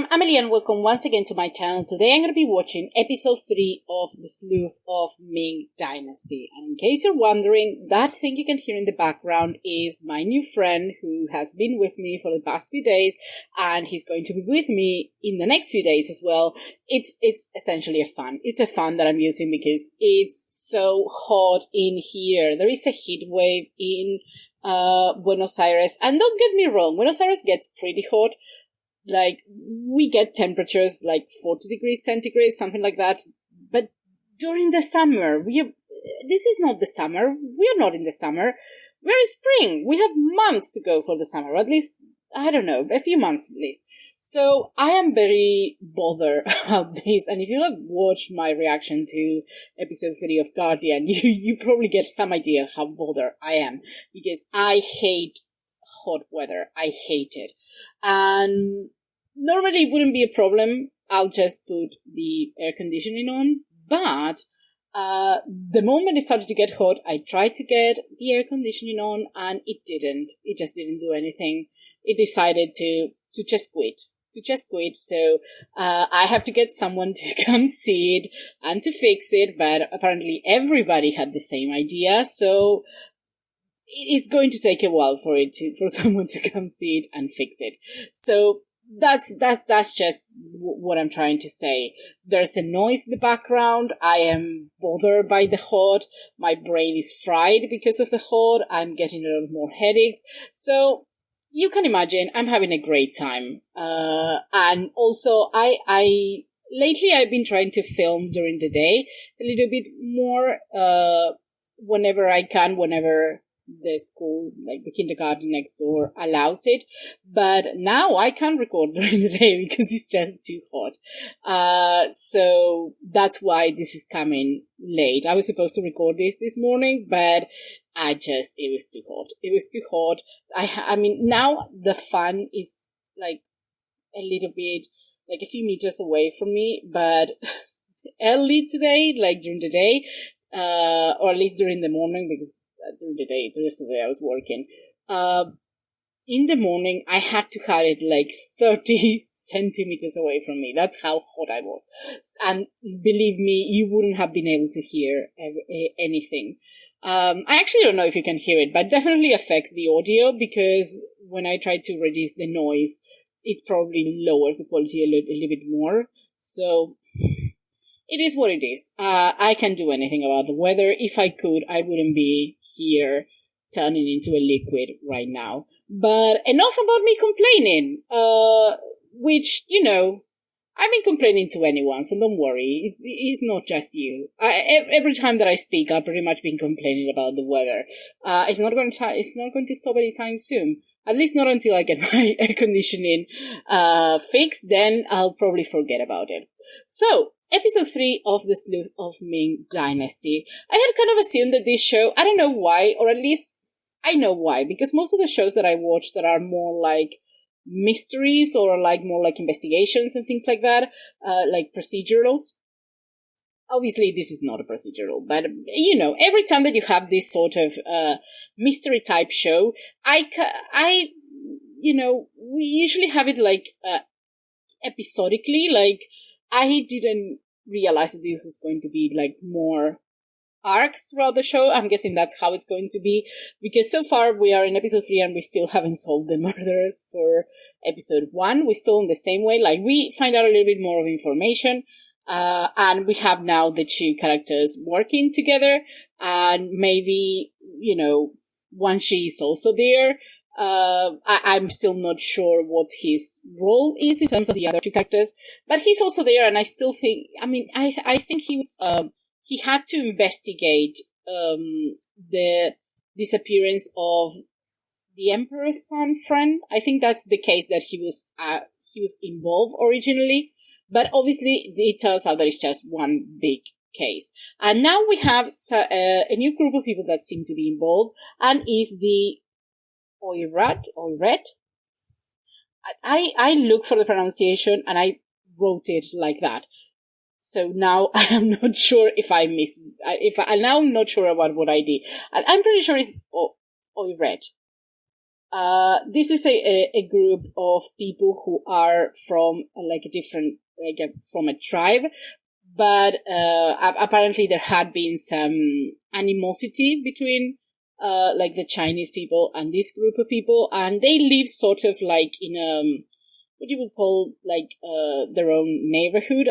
I'm Amelie and welcome once again to my channel. Today I'm going to be watching episode 3 of the Sleuth of Ming Dynasty. And in case you're wondering, that thing you can hear in the background is my new friend who has been with me for the past few days, and he's going to be with me in the next few days as well. It's essentially a fan that I'm using because it's so hot in here. There is a heat wave in Buenos Aires, and don't get me wrong, Buenos Aires gets pretty hot. Like, we get temperatures like 40 degrees centigrade, something like that. But during the summer, this is not the summer. We are not in the summer. We're in spring. We have months to go for the summer, or at least, I don't know, a few months at least. So I am very bothered about this. And if you have watched my reaction to episode 3 of Guardian, you probably get some idea how bothered I am. Because I hate hot weather. I hate it. And normally it wouldn't be a problem. I'll just put the air conditioning on. But the moment it started to get hot, I tried to get the air conditioning on and it didn't. It just didn't do anything. It decided to just quit. So I have to get someone to come see it and to fix it. But apparently everybody had the same idea. So it's going to take a while for someone to come see it and fix it. So that's just what I'm trying to say. There's a noise in the background. I am bothered by the hot. My brain is fried because of the hot. I'm getting a lot more headaches. So you can imagine I'm having a great time. And also lately I've been trying to film during the day a little bit more, whenever I can, whenever the school, like the kindergarten next door, allows it. But now I can't record during the day because it's just too hot. So that's why this is coming late. I was supposed to record this morning, but it was too hot. It was too hot. I mean, now the fan is like a little bit, like a few meters away from me, but early today, like during the day, or at least during the morning, because during the rest of the day I was working. In the morning, I had to have it like 30 centimeters away from me. That's how hot I was. And believe me, you wouldn't have been able to hear anything. I actually don't know if you can hear it, but definitely affects the audio because when I try to reduce the noise, it probably lowers the quality a little bit more. So it is what it is. I can't do anything about the weather. If I could, I wouldn't be here turning into a liquid right now. But enough about me complaining, which, I've been complaining to anyone, so don't worry. It's not just you. Every time that I speak, I've pretty much been complaining about the weather. It's not going to stop anytime soon. At least not until I get my air conditioning fixed. Then I'll probably forget about it. So, episode 3 of the Sleuth of Ming Dynasty. I had kind of assumed that this show, I don't know why, or at least I know why, because most of the shows that I watch that are more like mysteries or like more like investigations and things like that, like procedurals. Obviously, this is not a procedural, but every time that you have this sort of mystery type show, we usually have it like episodically. Like, I didn't realize that this was going to be like more arcs throughout the show. I'm guessing that's how it's going to be, because so far we are in episode 3 and we still haven't solved the murders for episode 1. We're still in the same way. Like, we find out a little bit more of information, and we have now the two characters working together, and maybe, Wan Shi is also there. I'm still not sure what his role is in terms of the other two characters, but he's also there, and I still think, I think he had to investigate, the disappearance of the Emperor's son friend. I think that's the case that he was involved originally, but obviously it turns out that it's just one big case. And now we have a new group of people that seem to be involved, and is the Oirat. I looked for the pronunciation and I wrote it like that. So now I am not sure I'm now not sure about what I did. I'm pretty sure it's Oirat. This is a group of people who are from from a tribe, but apparently there had been some animosity between the Chinese people and this group of people, and they live sort of like in what you would call their own neighborhood,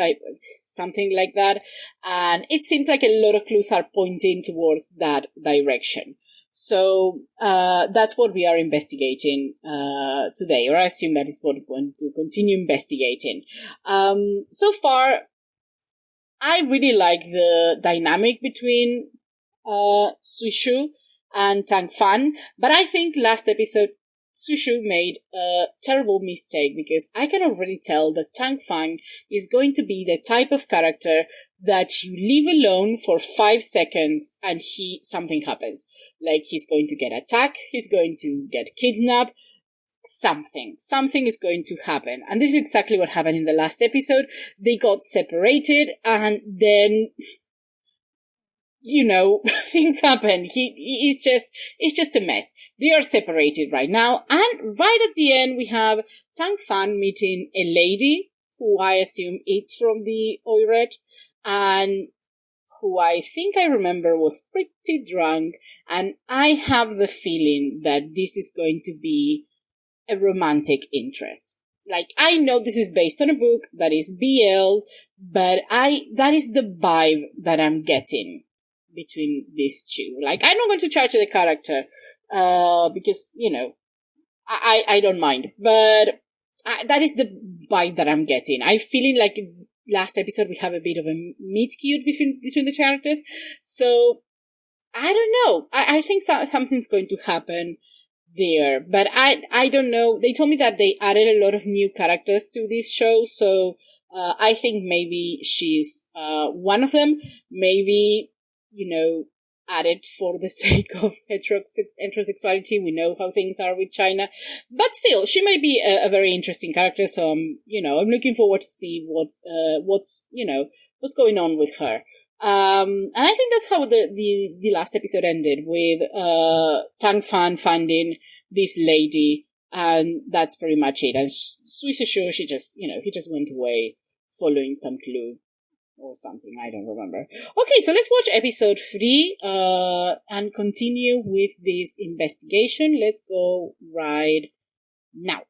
something like that. And it seems like a lot of clues are pointing towards that direction. So that's what we are investigating today, or I assume that is what we're going to continue investigating. So far, I really like the dynamic between Sui Zhou and Tang Fan, but I think last episode Sui Zhou made a terrible mistake, because I can already tell that Tang Fan is going to be the type of character that you leave alone for 5 seconds and something happens. Like he's going to get attacked, he's going to get kidnapped, something is going to happen. And this is exactly what happened in the last episode. They got separated, and then things happen. It's just a mess. They are separated right now, and right at the end we have Tang Fan meeting a lady who I assume is from the Oiret, and who I think I remember was pretty drunk, and I have the feeling that this is going to be a romantic interest. I know this is based on a book that is BL, but that is the vibe that I'm getting between these two. I'm not going to judge the character, because, I don't mind, but that is the vibe that I'm getting. I'm feeling like last episode we have a bit of a meet cute between the characters, so I don't know. I think something's going to happen there, but I don't know. They told me that they added a lot of new characters to this show, so I think maybe she's one of them. Maybe, added for the sake of heterosexuality. We know how things are with China, but still, she may be a very interesting character. So I'm looking forward to see what's going on with her. And I think that's how the last episode ended, with Tang Fan finding this lady, and that's pretty much it. And Sui Zhou, he just went away following some clue or something. I don't remember. Okay, so let's watch episode 3 and continue with this investigation. Let's go right now.